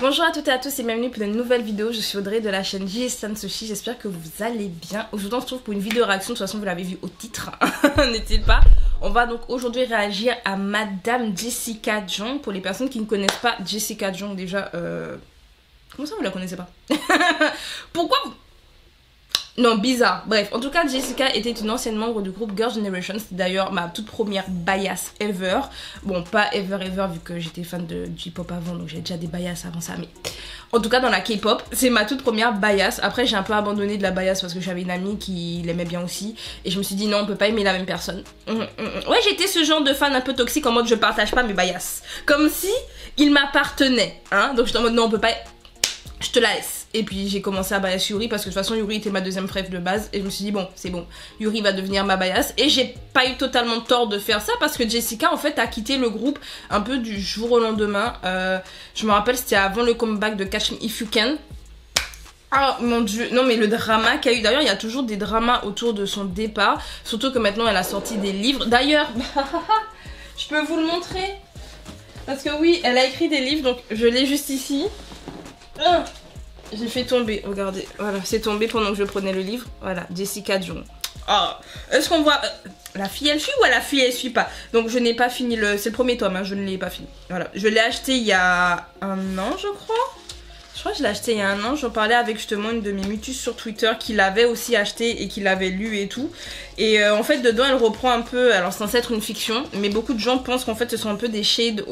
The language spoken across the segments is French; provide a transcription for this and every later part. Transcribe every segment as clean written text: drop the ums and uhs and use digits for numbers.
Bonjour à toutes et à tous et bienvenue pour une nouvelle vidéo. Je suis Audrey de la chaîne JSan Sushi. J'espère que vous allez bien. Aujourd'hui on se retrouve pour une vidéo réaction. De toute façon vous l'avez vu au titre, n'est-il pas? On va donc aujourd'hui réagir à Madame Jessica Jong. Pour les personnes qui ne connaissent pas Jessica Jong, déjà comment ça vous la connaissez pas? Pourquoi vous... Non, bizarre. Bref, en tout cas, Jessica était une ancienne membre du groupe Girls' Generation. C'était d'ailleurs ma toute première bias ever. Bon, pas ever vu que j'étais fan de J-pop avant, donc j'avais déjà des bias avant ça. Mais en tout cas, dans la K-pop, c'est ma toute première bias. Après, j'ai un peu abandonné de la bias parce que j'avais une amie qui l'aimait bien aussi. Et je me suis dit, non, on peut pas aimer la même personne. Ouais, j'étais ce genre de fan un peu toxique en mode je partage pas mes bias. Comme si il m'appartenait. Hein? Donc j'étais en mode non, on peut pas... Je te la laisse. Et puis j'ai commencé à bias Yuri parce que de toute façon Yuri était ma deuxième préf de base. Et je me suis dit bon, c'est bon, Yuri va devenir ma bias. Et j'ai pas eu totalement tort de faire ça parce que Jessica en fait a quitté le groupe un peu du jour au lendemain. Je me rappelle c'était avant le comeback de Catch Me If You Can. Ah mon dieu, non mais le drama qu'il y a eu, d'ailleurs il y a toujours des dramas autour de son départ. Surtout que maintenant elle a sorti des livres. D'ailleurs, je peux vous le montrer. Parce que oui, elle a écrit des livres, donc je l'ai juste ici. J'ai fait tomber, regardez, voilà, c'est tombé pendant que je prenais le livre. Voilà, Jessica Jong. Oh, est-ce qu'on voit... la fille elle suit ou la fille elle suit pas? Donc je n'ai pas fini le... C'est le premier tome, hein, je ne l'ai pas fini. Voilà, je l'ai acheté il y a un an je crois. Je crois que je l'ai acheté il y a un an. J'en parlais avec justement une de mes mutus sur Twitter qui l'avait aussi acheté et qui l'avait lu et tout. Et en fait dedans elle reprend un peu, alors c'est censé être une fiction, mais beaucoup de gens pensent qu'en fait ce sont un peu des shades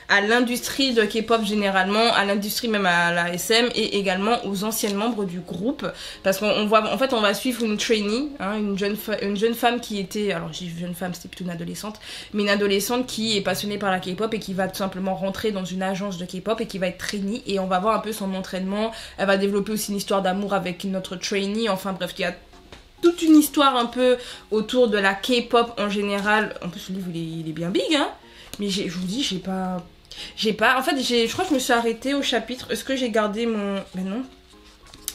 à l'industrie de K-pop généralement, à l'industrie même à la SM et également aux anciennes membres du groupe. Parce qu'on voit, en fait on va suivre une trainee, hein, une jeune femme qui était, alors j'ai jeune femme c'était plutôt une adolescente, mais une adolescente qui est passionnée par la K-pop et qui va tout simplement rentrer dans une agence de K-pop et qui va être trainee et on va voir un peu son entraînement. Elle va développer aussi une histoire d'amour avec notre trainee, enfin bref il y a toute une histoire un peu autour de la K-pop en général. En plus le livre il est bien big hein. Mais je vous dis j'ai pas... En fait je crois que je me suis arrêtée au chapitre. Est-ce que j'ai gardé mon... Ben non.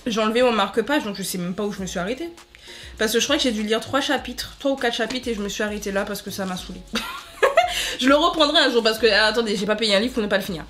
J'ai enlevé mon marque-page donc je sais même pas où je me suis arrêtée. Parce que je crois que j'ai dû lire 3 ou 4 chapitres et je me suis arrêtée là parce que ça m'a saoulée. Je le reprendrai un jour parce que... attendez, j'ai pas payé un livre pour ne pas le finir.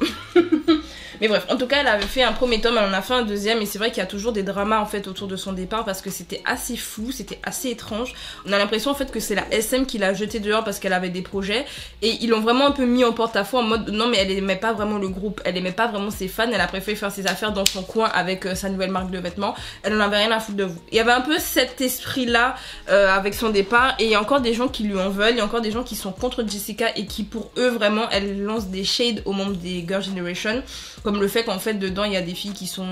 Mais bref, en tout cas, elle avait fait un premier tome, elle en a fait un deuxième et c'est vrai qu'il y a toujours des dramas en fait autour de son départ parce que c'était assez flou, c'était assez étrange. On a l'impression en fait que c'est la SM qui l'a jetée dehors parce qu'elle avait des projets et ils l'ont vraiment un peu mis en porte-à-faux en mode non mais elle aimait pas vraiment le groupe, elle aimait pas vraiment ses fans, elle a préféré faire ses affaires dans son coin avec sa nouvelle marque de vêtements, elle en avait rien à foutre de vous. Il y avait un peu cet esprit là avec son départ et il y a encore des gens qui lui en veulent, il y a encore des gens qui sont contre Jessica et qui pour eux vraiment elle lance des shades aux membres des Girls' Generation. Comme le fait qu'en fait dedans il y a des filles qui sont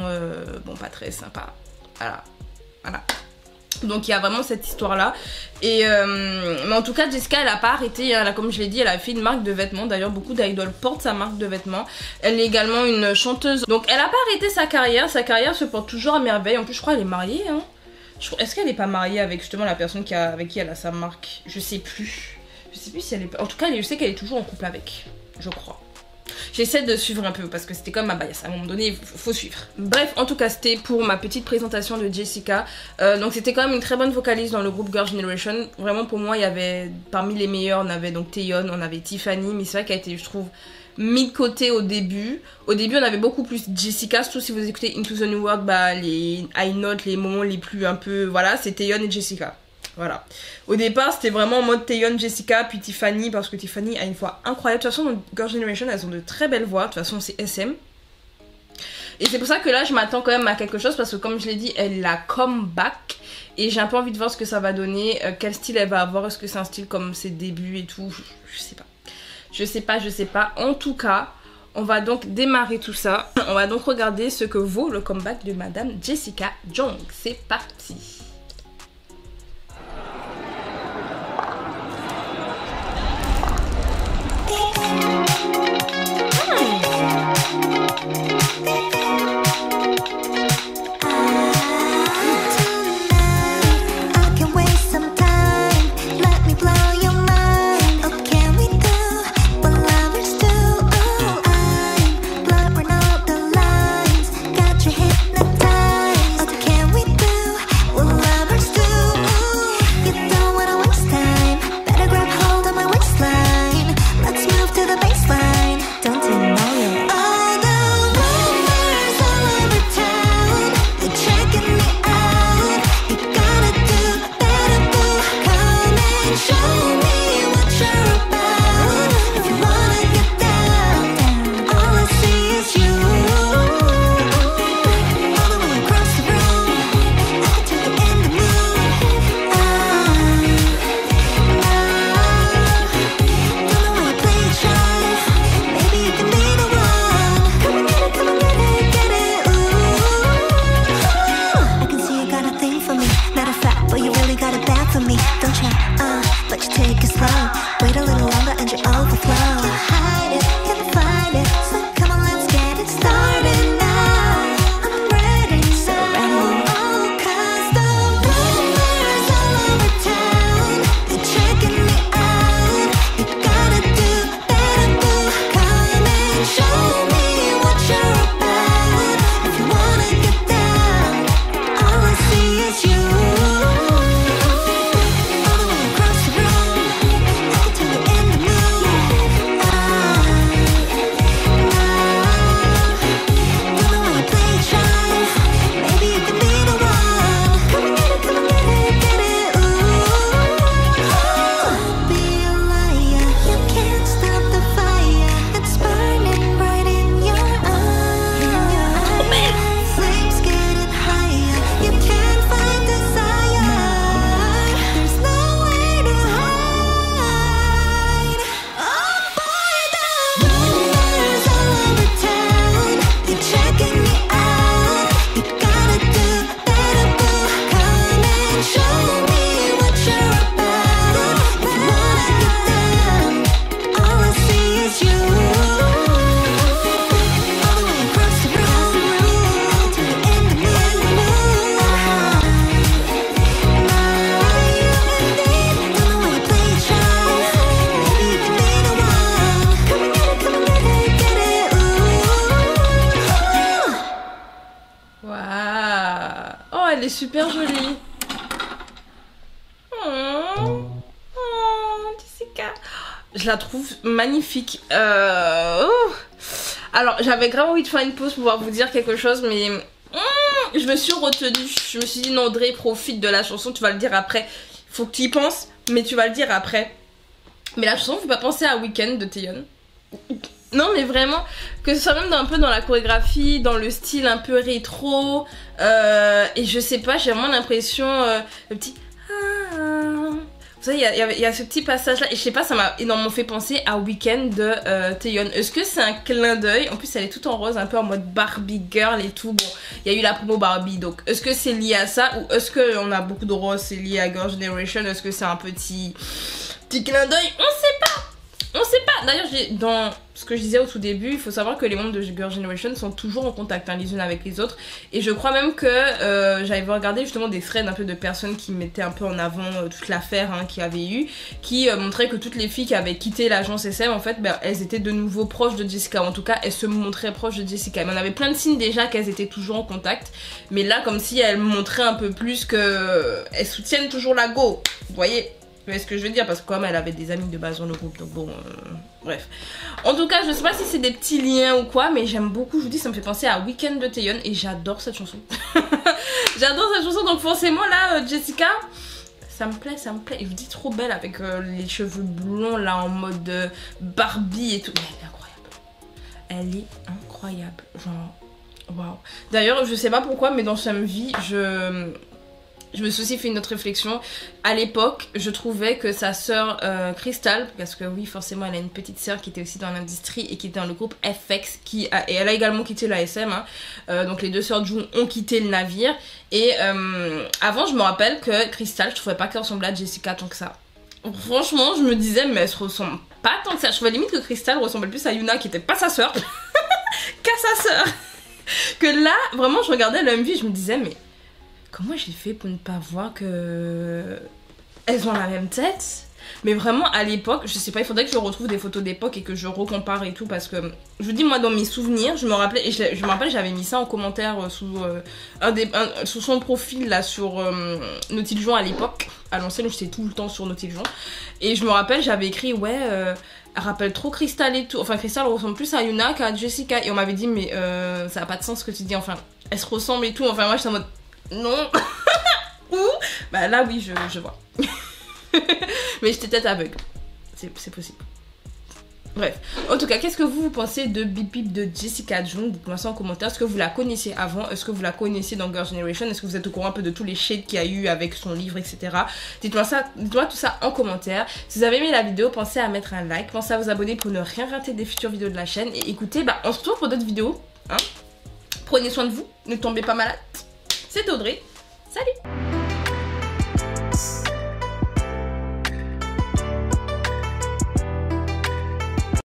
bon pas très sympas. Voilà. Donc il y a vraiment cette histoire là. Et mais en tout cas Jessica elle a pas arrêté hein. Comme je l'ai dit elle a fait une marque de vêtements. D'ailleurs beaucoup d'idoles portent sa marque de vêtements. Elle est également une chanteuse. Donc elle a pas arrêté sa carrière. Sa carrière se porte toujours à merveille. En plus je crois elle est mariée hein. Est-ce qu'elle est pas mariée avec justement la personne avec qui elle a sa marque? Je sais plus. Je sais plus si elle est... En tout cas je sais qu'elle est toujours en couple avec. Je crois. J'essaie de suivre un peu parce que c'était comme ma bias, à un moment donné il faut suivre. Bref, en tout cas c'était pour ma petite présentation de Jessica. Donc c'était quand même une très bonne vocaliste dans le groupe Girls' Generation. Vraiment pour moi il y avait, parmi les meilleurs, on avait donc Taeyeon, on avait Tiffany. Mais c'est vrai qu'elle a été je trouve mis de côté au début. Au début on avait beaucoup plus Jessica, surtout si vous écoutez Into the New World, bah les high notes, les moments les plus un peu, voilà, c'est Taeyeon et Jessica. Voilà. Au départ, c'était vraiment en mode Taeyeon, Jessica, puis Tiffany, parce que Tiffany a une voix incroyable. De toute façon, dans Girls' Generation, elles ont de très belles voix. De toute façon, c'est SM. Et c'est pour ça que là, je m'attends quand même à quelque chose, parce que comme je l'ai dit, elle a comeback. Et j'ai un peu envie de voir ce que ça va donner, quel style elle va avoir. Est-ce que c'est un style comme ses débuts et tout? Je sais pas. Je sais pas. En tout cas, on va donc démarrer tout ça. On va donc regarder ce que vaut le comeback de Madame Jessica Jong. C'est parti. Well, elle est super jolie. Oh, Jessica. Je la trouve magnifique. Alors, j'avais grave envie de faire une pause pour pouvoir vous dire quelque chose, mais je me suis retenue. Je me suis dit, non, Audrey, profite de la chanson, tu vas le dire après. Faut que tu y penses, mais tu vas le dire après. Mais la chanson, faut pas penser à Weekend de Taeyeon. Non, mais vraiment, que ce soit même un peu dans la chorégraphie, dans le style un peu rétro. Et je sais pas, j'ai vraiment l'impression, le petit... Vous savez, il y a ce petit passage là, et je sais pas, ça m'a énormément fait penser à Weekend de Taeyeon. Est-ce que c'est un clin d'œil? En plus, elle est toute en rose, un peu en mode Barbie girl et tout. Bon, il y a eu la promo Barbie, donc est-ce que c'est lié à ça? Ou est-ce qu'on a beaucoup de rose, c'est lié à Girl Generation? Est-ce que c'est un petit clin d'œil? On sait pas! On sait pas. D'ailleurs, dans ce que je disais au tout début, il faut savoir que les membres de Girl Generation sont toujours en contact les unes avec les autres. Et je crois même que j'avais regardé justement des threads un peu de personnes qui mettaient un peu en avant toute l'affaire qu'il y avait eu, qui montraient que toutes les filles qui avaient quitté l'agence SM, en fait, elles étaient de nouveau proches de Jessica. En tout cas, elles se montraient proches de Jessica. Mais on avait plein de signes déjà qu'elles étaient toujours en contact. Mais là, comme si elles montraient un peu plus qu'elles soutiennent toujours la go. Vous voyez? Vous voyez ce que je veux dire, parce que comme elle avait des amis de base dans le groupe, donc bon, bref. En tout cas, je sais pas si c'est des petits liens ou quoi, mais j'aime beaucoup, je vous dis, ça me fait penser à Weekend de Taeyeon et j'adore cette chanson. J'adore cette chanson, donc forcément là, Jessica, ça me plaît, ça me plaît. Et je vous dis, trop belle avec les cheveux blonds là en mode Barbie et tout. Mais elle est incroyable. Elle est incroyable, genre, waouh. D'ailleurs, je sais pas pourquoi, mais dans sa vie, je me suis aussi fait une autre réflexion. À l'époque, je trouvais que sa sœur Crystal, parce que oui, forcément, elle a une petite sœur qui était aussi dans l'industrie et qui était dans le groupe FX, et elle a également quitté la SM. Donc les deux sœurs Jung ont quitté le navire. Et avant, je me rappelle que Crystal, je trouvais pas qu'elle ressemblait à Jessica tant que ça. Franchement, je me disais, mais elle se ressemble pas tant que ça. Je trouvais limite que Crystal ressemblait plus à Yuna, qui était pas sa sœur, qu'à sa sœur. Que là, vraiment, je regardais le MV et je me disais, mais comment j'ai fait pour ne pas voir que elles ont la même tête? Mais vraiment à l'époque, je sais pas, il faudrait que je retrouve des photos d'époque et que je recompare et tout, parce que je vous dis, moi dans mes souvenirs, je me rappelais, et je me rappelle, j'avais mis ça en commentaire sous son profil là sur Naughty Juan à l'époque, à l'ancienne, j'étais tout le temps sur Naughty Juan, et je me rappelle, j'avais écrit ouais, elle rappelle trop Crystal et tout, enfin Crystal ressemble plus à Yuna qu'à Jessica, et on m'avait dit mais ça a pas de sens ce que tu dis, enfin elles se ressemblent et tout, enfin moi j'étais en mode non. Ou bah là oui, je vois. Mais j'étais tête aveugle. C'est possible. Bref. En tout cas, qu'est-ce que vous pensez de Bip Bip de Jessica Jung? Dites-moi ça en commentaire. Est-ce que vous la connaissiez avant? Est-ce que vous la connaissiez dans Girl Generation? Est-ce que vous êtes au courant un peu de tous les shades qu'il y a eu avec son livre, etc. Dites-moi ça, dites-moi tout ça en commentaire. Si vous avez aimé la vidéo, pensez à mettre un like. Pensez à vous abonner pour ne rien rater des futures vidéos de la chaîne. Et écoutez, on se retrouve pour d'autres vidéos. Prenez soin de vous. Ne tombez pas malade. C'était Audrey. Salut!